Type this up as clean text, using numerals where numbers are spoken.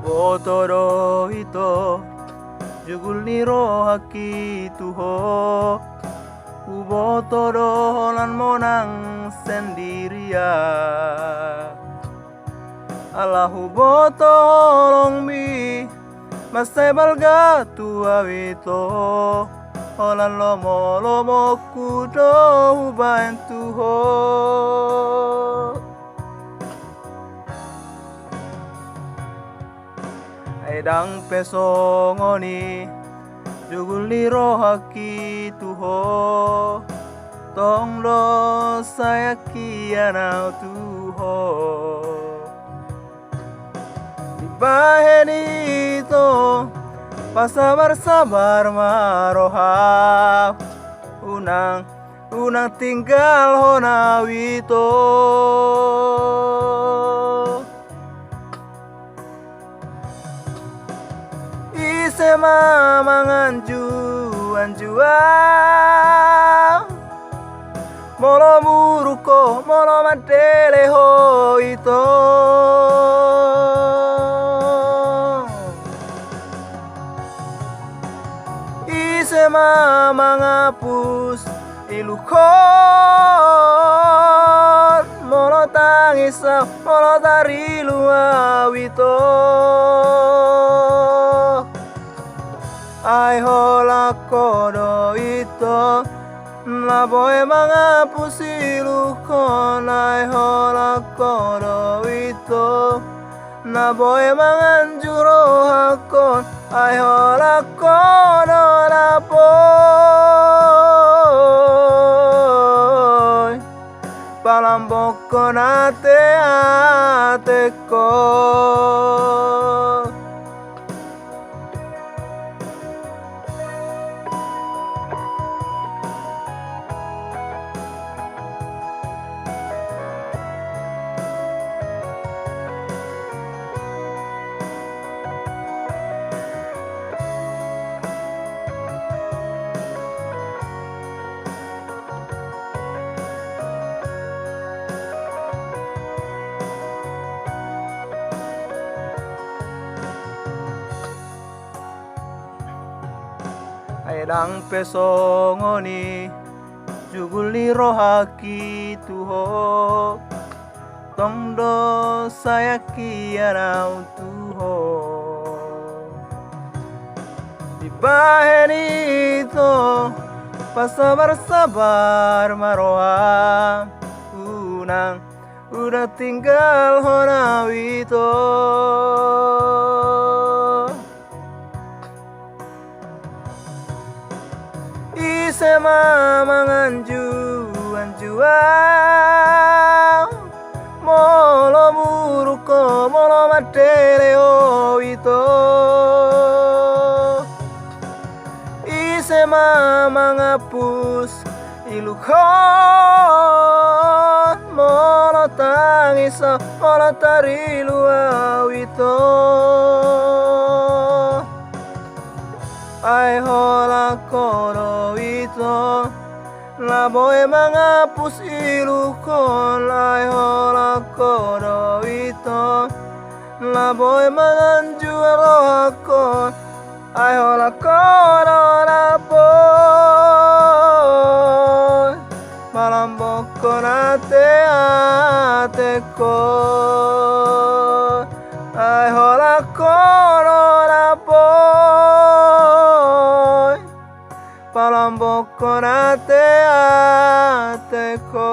Botoro ito jugul niro haki tuho Ubotoro lan monang sendirian Allahu botolong mi Masai balga tua wito Olan lomo lomo kudo hubain tuho Edang pesongoni Jugul liro haki tuho Tong do saya kianau tuho Baheni itu Pasabar-sabar marohap Unang tinggal hona wito Isema manganjuan jual Molo muruko molo madele ho ito Isema mangapus ilukon Molo tangisa molo tarilu awito Ai hola kodo ito Laboy mangapus ilukon Ai hola kodo ito Naboy manganjuro hakon Ai hola kodo laboy Palamboko nate ateko Edang pesongoni Jugul liro haki tuho Tongdo saya kianau tuho Di baheni itu Pasabar-sabar maroha Udah tinggal hona wito Isema manganjuan jual Molo muruko molo madele ho ito Isema mangapus ilukon Molo tangisa molo tarilu awito Ai hola kodo ito Laboy mangapus ilukon Ai hola kodo ito Laboy manganjuan rohakon Ai hola kodo laboy Malamboko nate ateko Ai hola kodo laboy Palamboko nate ateko